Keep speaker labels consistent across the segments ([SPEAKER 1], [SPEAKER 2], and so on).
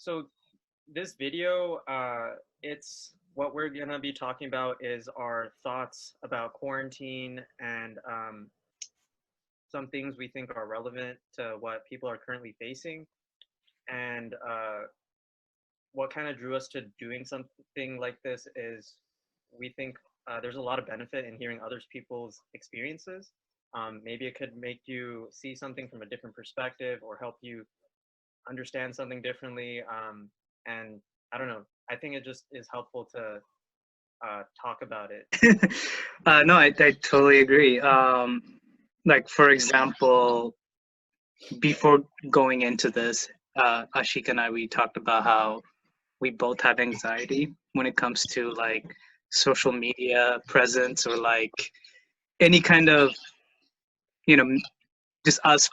[SPEAKER 1] So this video, it's what we're gonna be talking about is our thoughts about quarantine and some things we think are relevant to what people are currently facing, and what kind of drew us to doing something like this is we think there's a lot of benefit in hearing other people's experiences. Maybe it could make you see something from a different perspective or help you understand something differently. And I don't know. I think it just is helpful to talk about it.
[SPEAKER 2] No, I totally agree. Like, for example, before going into this, Ashik and I, we talked about how we both have anxiety when it comes to like social media presence or like any kind of, you know, just us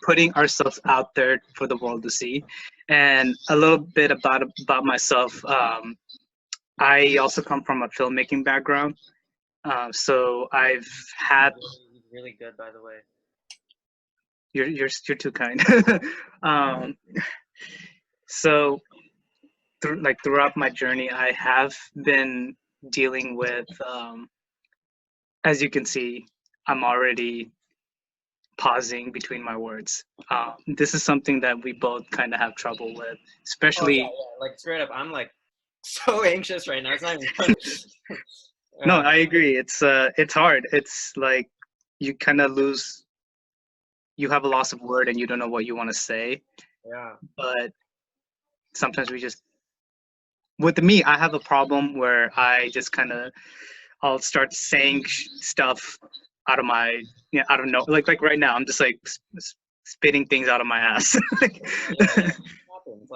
[SPEAKER 2] putting ourselves out there for the world to see. And a little bit about myself. I also come from a filmmaking background. So I've had
[SPEAKER 1] He's really good, by the way.
[SPEAKER 2] you're too kind. um, so throughout my journey, I have been dealing with, as you can see, I'm already pausing between my words. This is something that we both kind of have trouble with,
[SPEAKER 1] Oh yeah,
[SPEAKER 2] especially.
[SPEAKER 1] yeah. Like straight up, I'm like so anxious right now. It's not even funny.
[SPEAKER 2] No,
[SPEAKER 1] Yeah,
[SPEAKER 2] I agree. It's hard. It's like you kind of lose. You have a loss of word, and you don't know what you want to say.
[SPEAKER 1] yeah,
[SPEAKER 2] But sometimes we just, with me, I have a problem where I just kind of I'll start saying stuff out of my, I don't know, like right now I'm just like spitting things out of my ass.
[SPEAKER 1] yeah, yeah. It happens.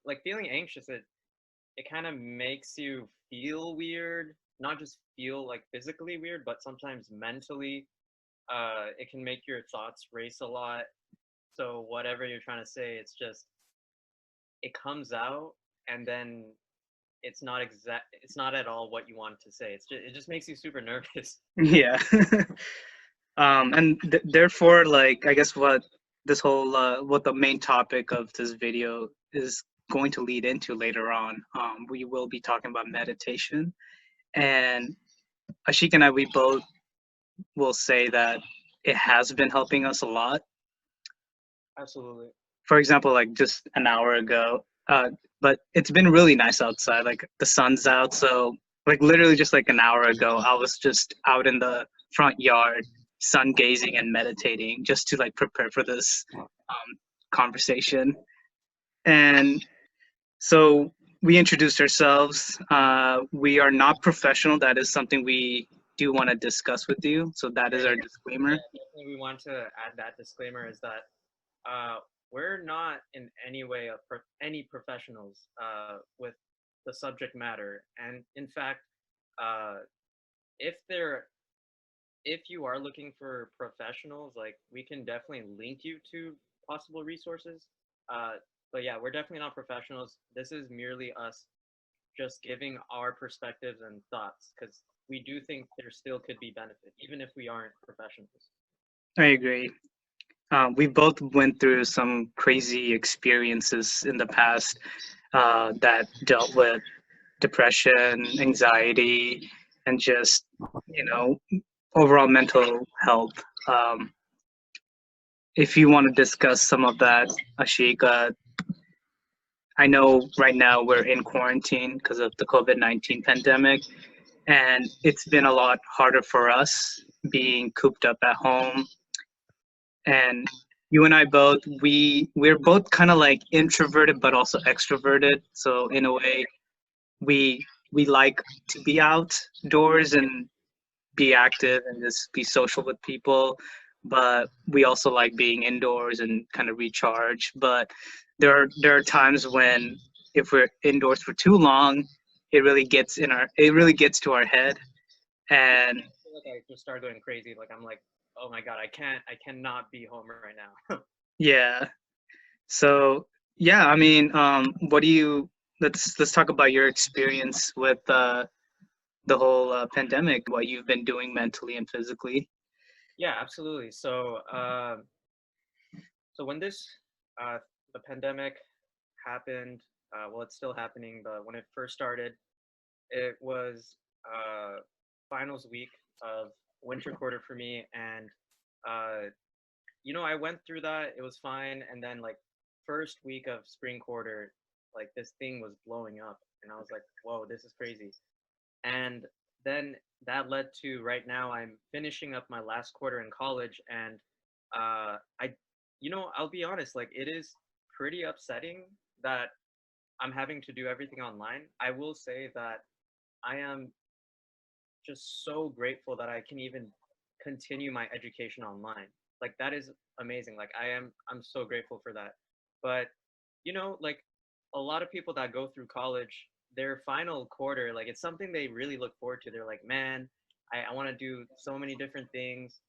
[SPEAKER 1] Like feeling anxious. It kind of makes you feel weird. Not just feel like physically weird, but sometimes mentally. It can make your thoughts race a lot. So whatever you're trying to say, it comes out, and then it's not at all what you want to say. It just makes you super nervous.
[SPEAKER 2] Yeah. And therefore, like, I guess what this whole what the main topic of this video is going to lead into later on, we will be talking about meditation. And Ashik and I, we both will say that it has been helping us a lot.
[SPEAKER 1] Absolutely.
[SPEAKER 2] For example, like just an hour ago, but it's been really nice outside. Like the sun's out, so like literally just like an hour ago, I was just out in the front yard, sun gazing and meditating, just to like prepare for this conversation. And so we introduced ourselves. We are not professional. That is something we do want to discuss with you. So that
[SPEAKER 1] Yeah,
[SPEAKER 2] is our
[SPEAKER 1] yeah.
[SPEAKER 2] disclaimer.
[SPEAKER 1] Definitely, we want to add that disclaimer is that uh, we're not in any way any professionals with the subject matter, and in fact, uh, if they're if you are looking for professionals, like we can definitely link you to possible resources. Uh, but yeah, we're definitely not professionals. This is merely us just giving our perspectives and thoughts because we do think there still could be benefit, even if we aren't professionals.
[SPEAKER 2] I agree. We both went through some crazy experiences in the past that dealt with depression, anxiety, and just, you know, overall mental health. Um, if you want to discuss some of that, Ashik, I know right now we're in quarantine because of the COVID-19 pandemic, and it's been a lot harder for us being cooped up at home. And you and I both, we're both kind of like introverted but also extroverted. So in a way, we like to be outdoors and be active and just be social with people, but we also like being indoors and kind of recharge. But there are times when if we're indoors for too long, it really gets to our head. And
[SPEAKER 1] I feel like I just start going crazy. Like I'm like, oh my god, I cannot be home right now.
[SPEAKER 2] yeah, so yeah, I mean, what do you let's talk about your experience with the whole pandemic, what you've been doing mentally and physically.
[SPEAKER 1] Yeah, absolutely. So when this uh, the pandemic happened. Well, it's still happening, but when it first started, it was finals week of winter quarter for me, and uh, I went through that. It was fine, and then like first week of spring quarter, like this thing was blowing up, and I was like, "Whoa, this is crazy." And then that led to right now I'm finishing up my last quarter in college, and I, I'll be honest, like it is pretty upsetting that I'm having to do everything online. I will say that I am just so grateful that I can even continue my education online. Like that is amazing. Like I'm so grateful for that. But like a lot of people that go through college, their final quarter, like it's something they really look forward to. They're like, man, I want to do so many different things.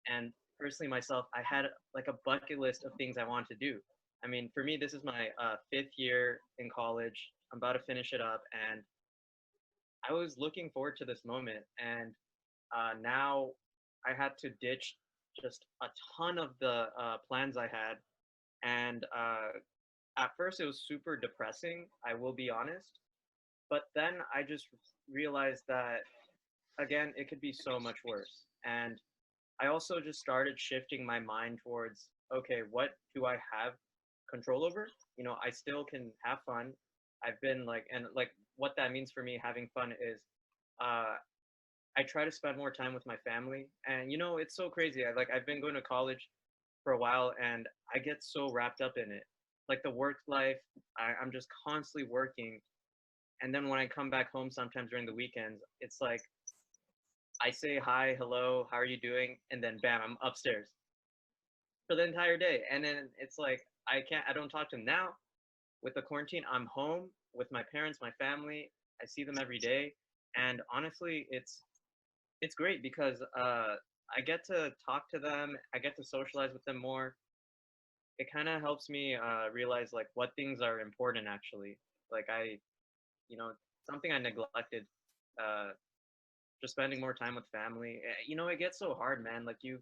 [SPEAKER 1] And personally myself, I had like a bucket list of things I want to do. I mean, for me, this is my fifth year in college. I'm about to finish it up, and I was looking forward to this moment, and now I had to ditch just a ton of the plans I had, and at first it was super depressing. I will be honest, but then I just realized that again it could be so much worse, and I also just started shifting my mind towards okay, what do I have control over? I still can have fun. I've been like, and like what that means for me having fun is uh, I try to spend more time with my family. And it's so crazy. I've been going to college for a while, and I get so wrapped up in it. Like the work life, I'm just constantly working. And then when I come back home sometimes during the weekends, it's like I say hi, hello, how are you doing? And then bam, I'm upstairs for the entire day. And then it's like I don't talk to them now. With the quarantine, I'm home with my parents, my family. I see them every day. And honestly, it's great because I get to talk to them. I get to socialize with them more. It kind of helps me realize like what things are important actually. Like you know, something I neglected. Uh, just spending more time with family. It gets so hard, man. Like you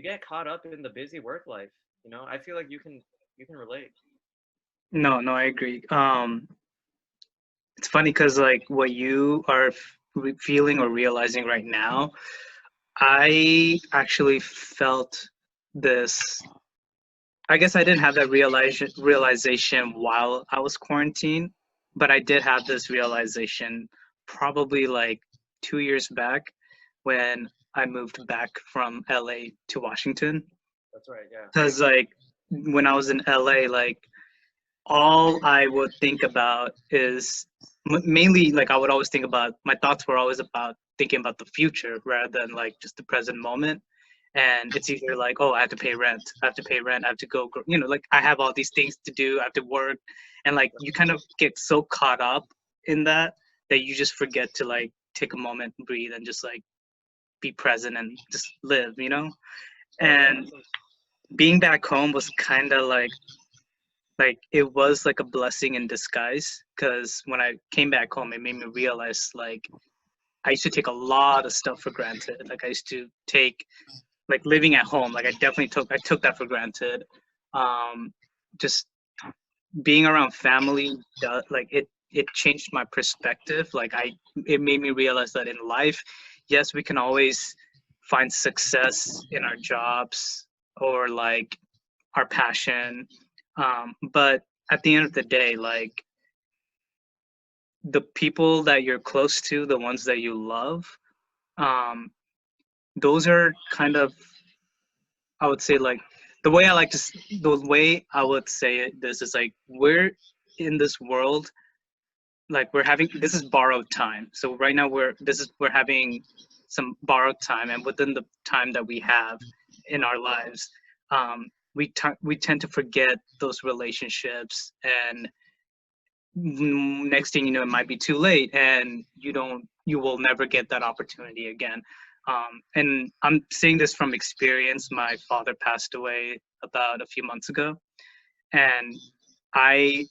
[SPEAKER 1] get caught up in the busy work life. I feel like you can relate.
[SPEAKER 2] No, no, I agree. It's funny because like what you are feeling or realizing right now, I actually felt this. I guess I didn't have that realization while I was quarantined, but I did have this realization probably like 2 years back when I moved back from LA to Washington.
[SPEAKER 1] That's right. Yeah.
[SPEAKER 2] Because like when I was in LA, like all I would think about is mainly like I would always think about my thoughts were always about thinking about the future rather than like just the present moment. And it's either like, oh, I have to pay rent, I have to pay rent, I have to go, like I have all these things to do, I have to work, and like you kind of get so caught up in that you just forget to like take a moment, breathe, and just like be present and just live.
[SPEAKER 1] Oh yeah.
[SPEAKER 2] And being back home was kind of like it was like a blessing in disguise because when I came back home, it made me realize like I used to take a lot of stuff for granted. Like I used to take like living at home. Like I took that for granted. Um, just being around family, like it changed my perspective. It made me realize that in life, yes, we can always find success in our jobs or like our passion, but at the end of the day, like the people that you're close to, the ones that you love, um, those are kind of, I would say, like the way I would say it, this is like we're in this world, like we're having this is borrowed time. So right now we're having some borrowed time, and within the time that we have in our lives, we tend to forget those relationships, and next thing you know, it might be too late, and you will never get that opportunity again. And I'm saying this from experience. My father passed away about a few months ago, and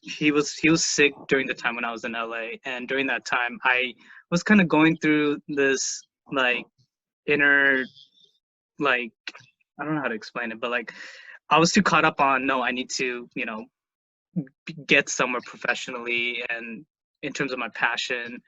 [SPEAKER 2] he was sick during the time when I was in LA, and during that time I was kind of going through this like inner, like I don't know how to explain it, but like I was too caught up on, no, I need to, you know, get somewhere professionally and in terms of my passion.